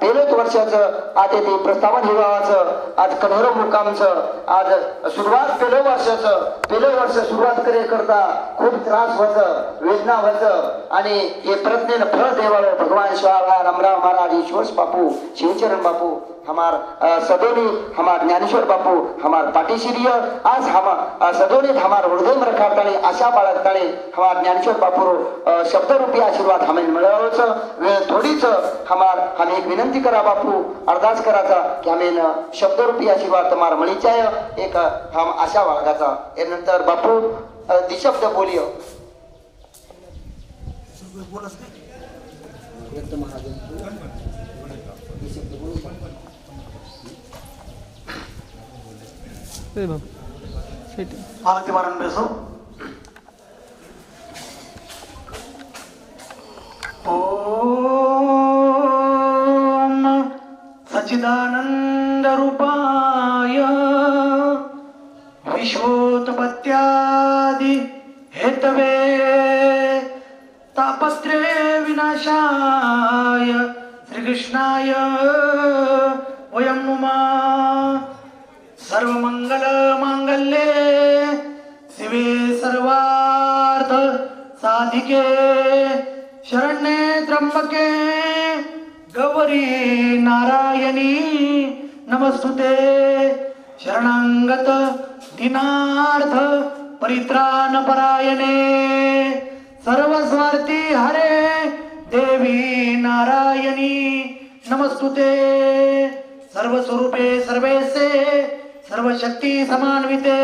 पहिलेच वर्षाचं आज ते प्रस्तावन विवाहाचं आज कन्हर मुक्कामचं आज सुरुवात पहिलं वर्ष सुरुवात करे करता खूप त्रास व्हायचं वेदना व्हायचं आणि हे प्रज्ञेनं फळ देवाळं भगवान शिवाला रामराव महाराज ईश्वर बापू शिवचरण बापू हमार सदोनी हमार ज्ञानेश्वर बापू हमार पाटीशिरिय आज हमार सदोनी हमार हृदय में रखावताने आशा बाळगताने हमार ज्ञानेश्वर बापू शब्दरूपी आशीर्वाद हमें मिळावच वेळ थोडीच हमार हम एक विनंती करा बापू अरदास कराचा की हमें शब्दरूपी आशीर्वाद तुम्हार मळीचाय एक हम आशा बाळगाचा यानंतर बापू दिशब्द बोलियो मालती मारण बेसो ओम सच्चिदानंद रूपाय विश्वोत्पत्त्यादि हेतवे तापत्रय विनाशाय श्रीकृष्णाय वयं नमः सर्वमंगल मांगल्ये शिवे सर्वार्थ साधिके शरण्ये त्र्यंबके गौरी नारायणी नमस्तुते शरणागत दीनार्थ परित्राण परायणे सर्वस्वार्थी हरे देवी नारायणी नमस्तुते सर्वस्वरूपे सर्वेसे सर्वशक्ती समान्विते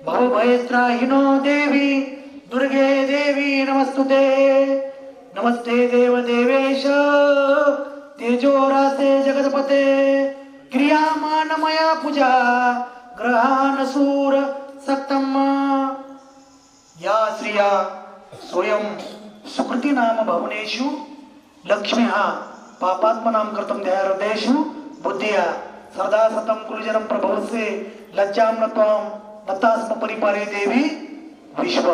भवभयत्राहिनो देवी दुर्गे देवी नमस्तुते नमस्ते देव देवेश तेजोरासे जगतपते क्रियामानमया पूजा ग्रहान सूर सक्तम या श्रिया स्वयं सुकृती नाम भवनेषु लक्ष्म्या पापात्मनां कर्तुं ध्यायेषु बुद्धिया सरदा सतम कुलजनम प्रभवसे लज्जाम नत्वाम नतास्म परिपारे देवी विश्व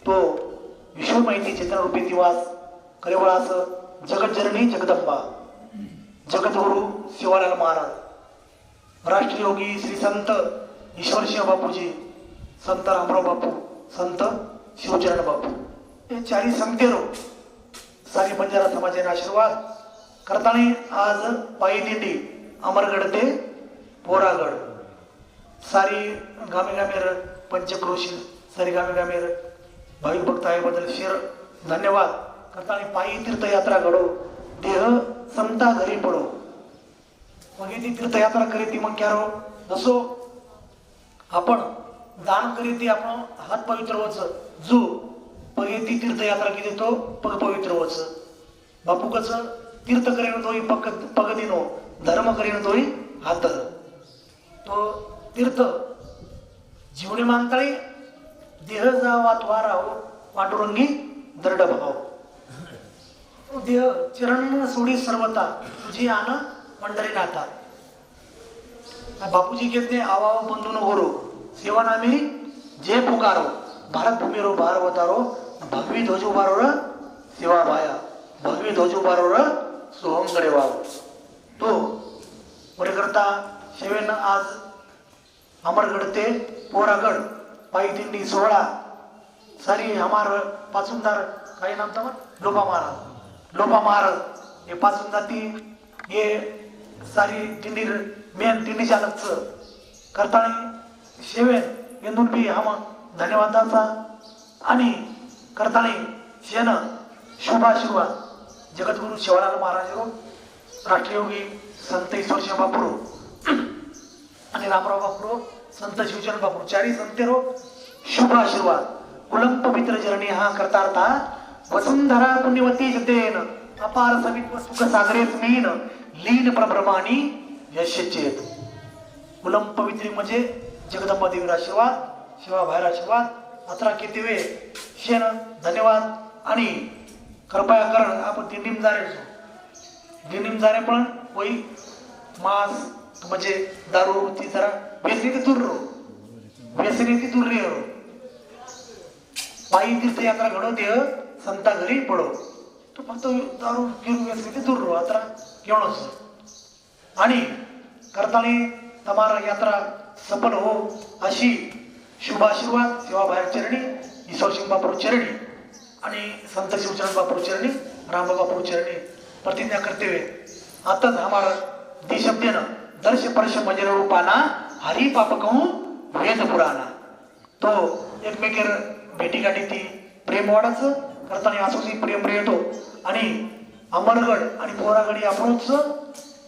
तो विश्वमयती चेतनरूपी दिवास करेवळास जगज्जननी जगदंबा जगद्गुरु शिवालाल महाराज राष्ट्रयोगी श्री संत ईश्वरसिंह बापूजी संत रामराव बापू संत शिवचरण बापू हे चारी संतेरो सारी बंजारा समाजाने आशीर्वाद करताना आज पायी दिंडी अमरगड ते पोरागड सारी गामेगामेर पंचक्रोशी सारी गामेगामेर भाविक भक्त बद्दल शेर धन्यवाद करताना पायी तीर्थयात्रा घडो देह समता घरी पडो मग ती तीर्थयात्रा करीती मग क्यारो जसो आपण दान करीती आपण हात पवित्र होच जो पगे ती तीर्थयात्रा की देतो पग पवित्र होच बापू कच तीर्थ करेन तोही पग दिनो धर्म करेन तोही हात तो तीर्थ जीवनी मानताळी देह जावा द्वारा पांडुरंगी दरड भाव देह चरण सोडी सर्वता तुझी आन पंढरी नाथा बापूजी कहते आवाव बंधु न गोरो सेवा नामी जय पुकारो भारत भूमि रो भार अवतारो भगवी ध्वज उभारो र सेवा भाया भगवी ध्वज उभारो र सोहम गडे वाव तो बरे करता सेवेन आज अमरगड ते पोरागड पायी दिंडी 16 सारी हमार पाचुंदार काही नाम तमन लोपा महाराज हे पाचुंदार ती हे सारी दिंडी मेन दिंडी चालकच करताना सेवेन येऊन बी हम धन्यवादाचा आणि करताना शेन शुभाशीर्वाद जगद्गुरु शिवालाल महाराज राष्ट्रयोगी संत ईश्वरसिंह बापूरो आणि रामराव बापूरो संत शिवचरण बापू चारी संतेरो शुभ आशीर्वाद कुलम पवित्र जरणी हा करतार्था वसुंधरा पुण्यवती जतेन अपार सवित्व सुख सागरे स्मीन लीन प्रभ्रमाणी यशचेत कुलम पवित्री म्हणजे जगदंबा देवी आशीर्वाद शिवा बाहेर आशीर्वाद अत्रा किती वेळ शेन धन्यवाद आणि कृपया कर आपण दिंडीम जारे पण होई मास म्हणजे दारू ती जरा व्यसनी दूर पायी तीर्थयात्रा घडो देह संता घरी पडो तो फक्त दारू गिरू घेतली दूर रो आता केवढच आणि करताळी तमारा यात्रा सफल हो अशी शुभाशीर्वाद सेवा बाहेर चरणी ईश्वर सिंह बापू चरणी आणि संत शिवचरण बापू चरणी राम बापू चरणी प्रतिज्ञा करते हुए आताच हमारा दिशब्देन दर्श परश मंजर रूपाना हरी पाप कहूं वेद पुराणा तो एकमेकेर भेटी गाठी ती प्रेम वाढायचं करताना असोची प्रेम येतो आणि अमरगड आणि पोरागडी आपणच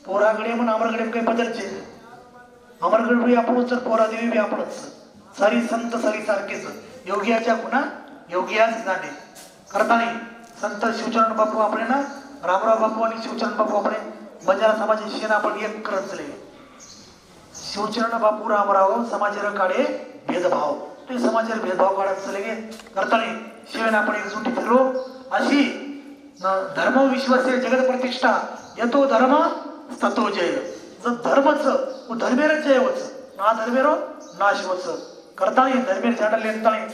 पोरागडी म्हणून अमरगडी काही बदलचे अमरगड बी आपणच पोरा देवी बी आपणच सारी संत सारी सारखेच योगियाच्या गुन्हा योगियाच जाणे करताना संत शिवचरण बापू आपले ना रामराव बापू आणि शिवचरण बापू आपले बंजारा समाजाची शेण आपण एक करत चले शिवचरण बापू रामराव समाजाला काढे भेदभाव ते समाजाला भेदभाव काढत चले गे करताना शिवेन आपण एकजुटी फिरलो अशी धर्म विश्वासे जगत प्रतिष्ठा येतो धर्म ततो जय जर धर्मच धर्मेर जयवच ना धर्मेरो नाशवच करताना धर्मेर झाडा लेताना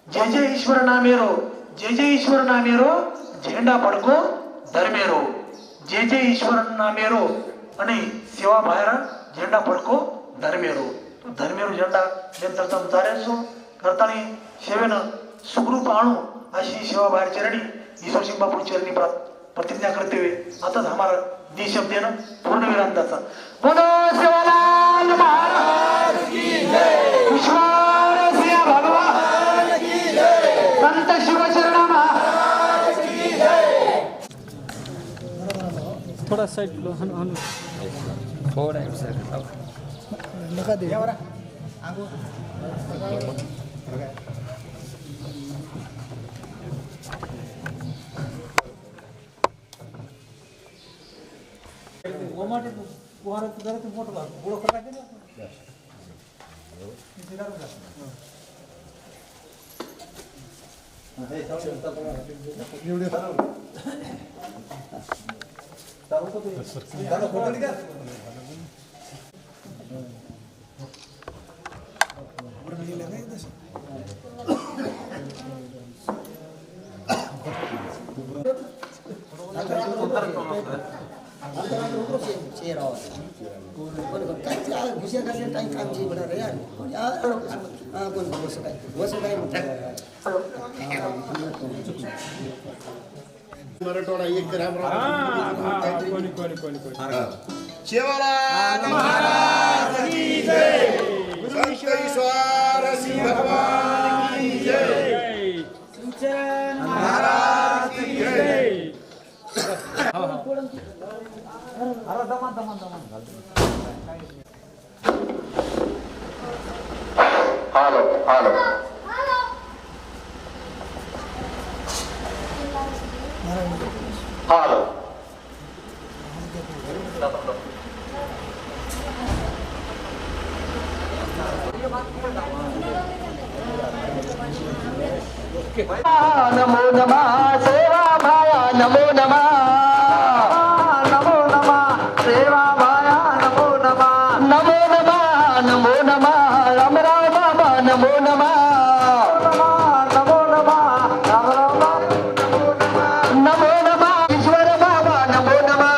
जय जय ईश्वर नामेरो जय जय ईश्वर नामेरो झेंडा फडको धर्मेरो जय जय ईश्वर नामेरो आणि सेवा बाहेर झेंडा फडको धर्मेरो तो धर्मेरो झेंडा नेतृत्व जाऱ्यासो करताना सेवेनं सुखरूप आणू अशी सेवा बाहेर चरणी ईश्वर सिंह बापू चरणी प्रतिज्ञा करते हुए आताच हमारा देशब्देनं पूर्ण विरांताचा बोलो सेवालाल महाराज की जय ईश्वर सिंह भगवान की जय संत शिवचरण महाराज की जय थोड़ा साइड लो हम थोड़ा सर लगा दे वो माटे पोहार जरा ते मोठं लाग गोळ करा के ना किती लागला एवढे दादा फोटो निघा मराठवाडा एक शिवलाल महाराज की जय संत ईश्वर सिंह भगवान की जय महाराज की जय हालो हालो हालो नमो नमः सेवा भाया नमो नमः नमो नमः सेवा भाया नमो नमः नमो नमः नमो नमः रामराव बाबा नमो नमः नमो नमः रामराव बाबा नमो नमः ईश्वर बाबा नमो नमः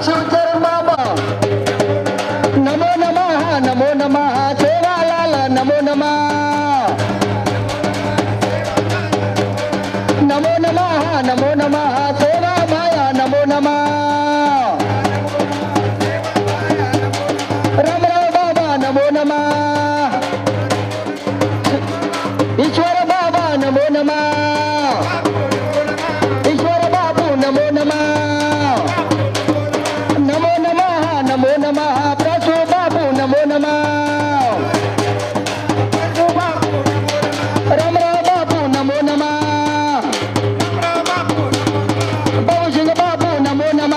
शिवचरण बाबा नमो नमः नमो नमः सेवालाल नमो नमः नमो नमः नमो नमः सेवा भाया नमो नमः रामराव बाबा नमो नमः ईश्वर बाबा नमो नमः ईश्वर बाबू नमो नमः नमो नमः नमो नमः प्रसू बाबू नमो नमः रामराव बाबू नमो नमः भाऊसिंग बाबू नमो नमः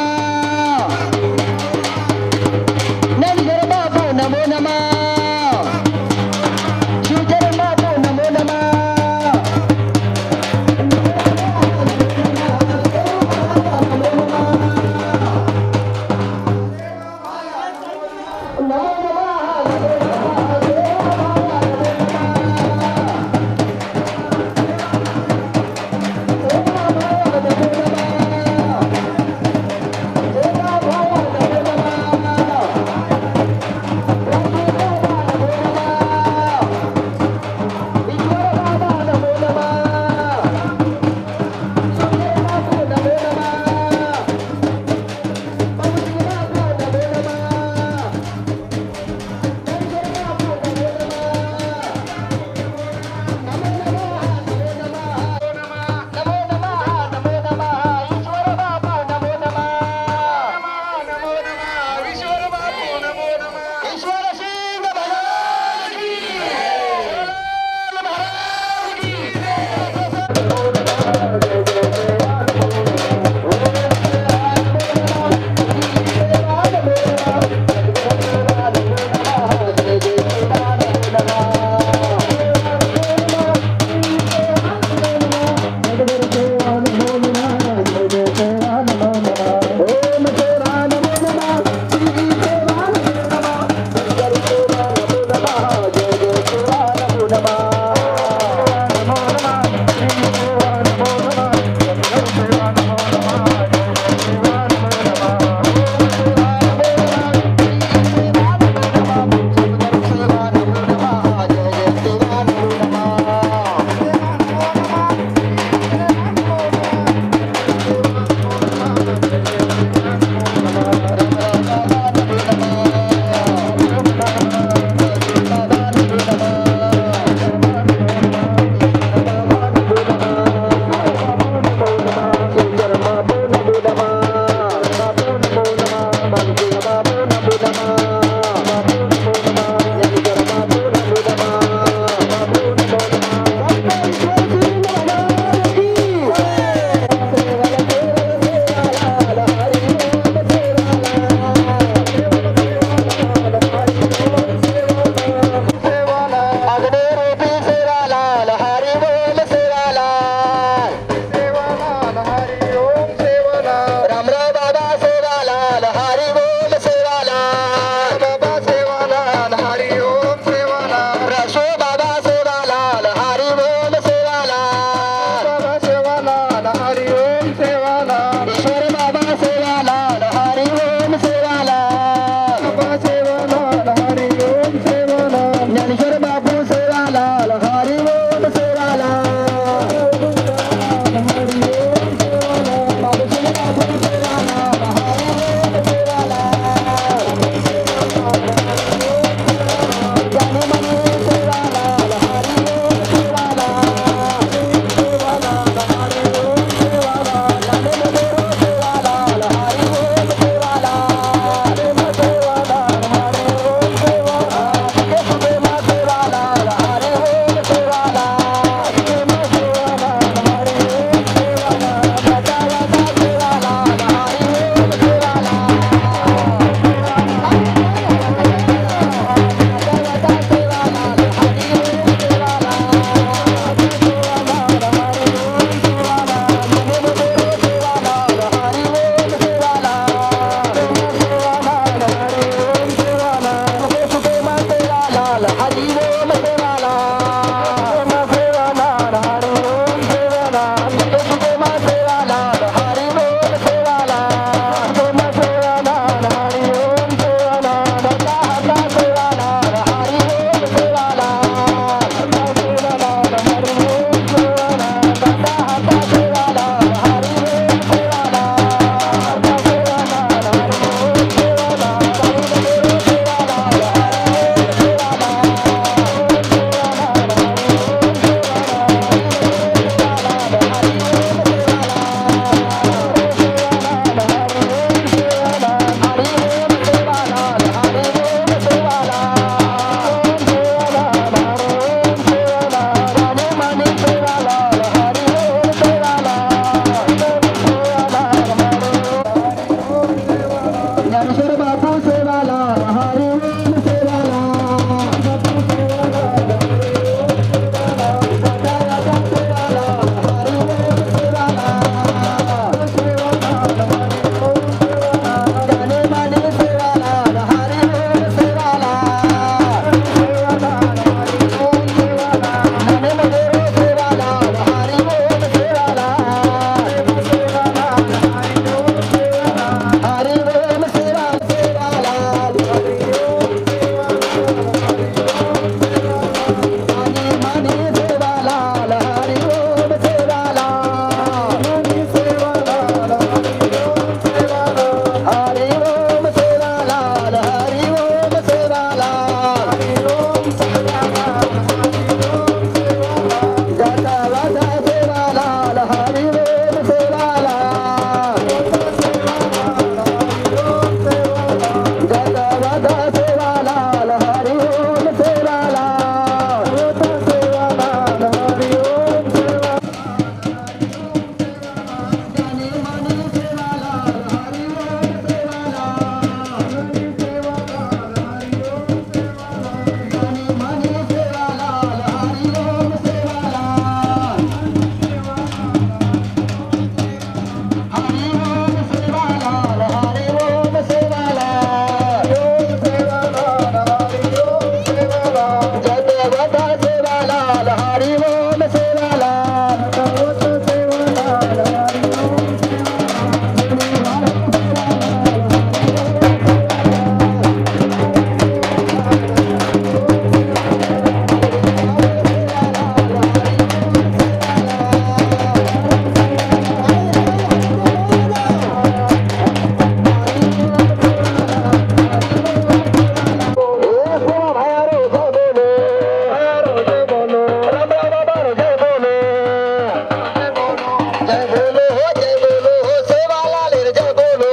बोलो हो जय बोलो हो सेवालाल रे जय बोलो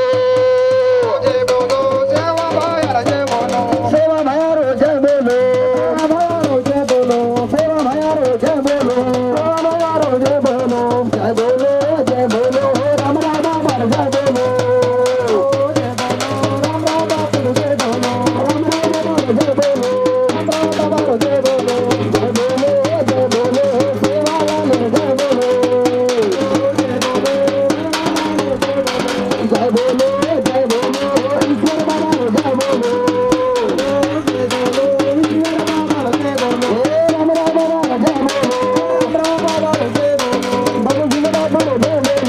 जय बोलो सेवा भाया जय बोलो सेवा भाया रो जय बोलो जय बोलो सेवा भाया रो जय बोलो जय बोलो जय बोलो जय बोलो राम राम बाबा जय बोलो जय बोलो राम राम बाबा जय बोलो राम राम बाबा जय बोलो राम राम बाबा जय बोलो जय बोलो सेवालाल रे जय बोलो जय बोलो जय बोलो ईश्वर बाबा रे जय बोलो जय बोलो ईश्वर बाबा जय बोलो राम राम बाबा जय बोलो राम राम बाबा जय बोलो बाबू जी बाबा जय बोलो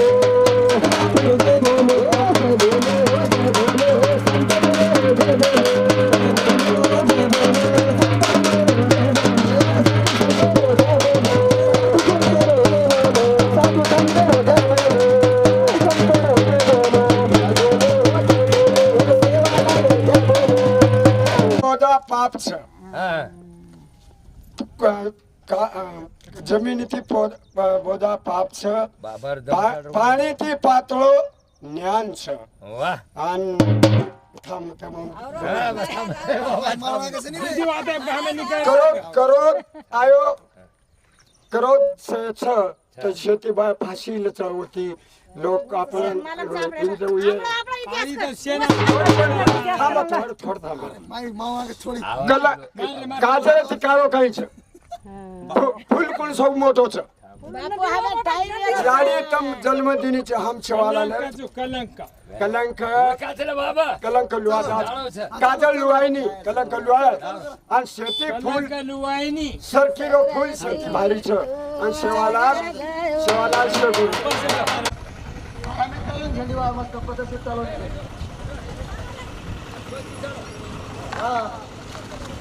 जय बोलो जय बोलो संत जय बोलो बोधा पाप छ जमिनीથી બોધા પાપ છે પાણીથી પાતળો જ્ઞાન છે આન કરોડ આયો કરોડ છે તો शेती बाय फाशी होती लोक आपण काजळाची काळो काही છે फुलकुल सब मोठो છે जाडी तम जन्मदिनीचे हम छवाला कलंक कलंक लुआ काजळ लुआयनी कलंक लुआ आणि शेती फुल सरकीरो फुल शेती भारी છે आणि शेवाला शेगुल झेंडीवा मस्त पद्धतशीर चालवणे हा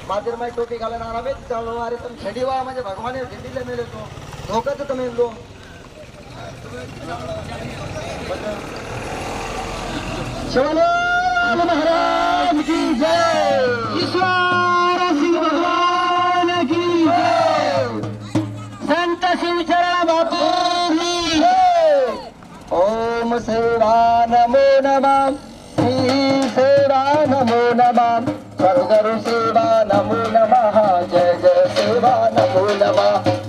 माधुर माई टोपी घालून आरामे चालू अरे तुम झेंडीवा म्हणजे भगवाने झेंडीला मेले तो धोकाच तुम्ही लो शिवालाल महाराज की जय ईश्वर सिंह भगवान की जय संत शिवचरण बापू की जय ओम सेवा नमो नमः श्री सेवा नमो नमः सद्गुरु सेवा नमो नमः जय जय सेवा नमो नमः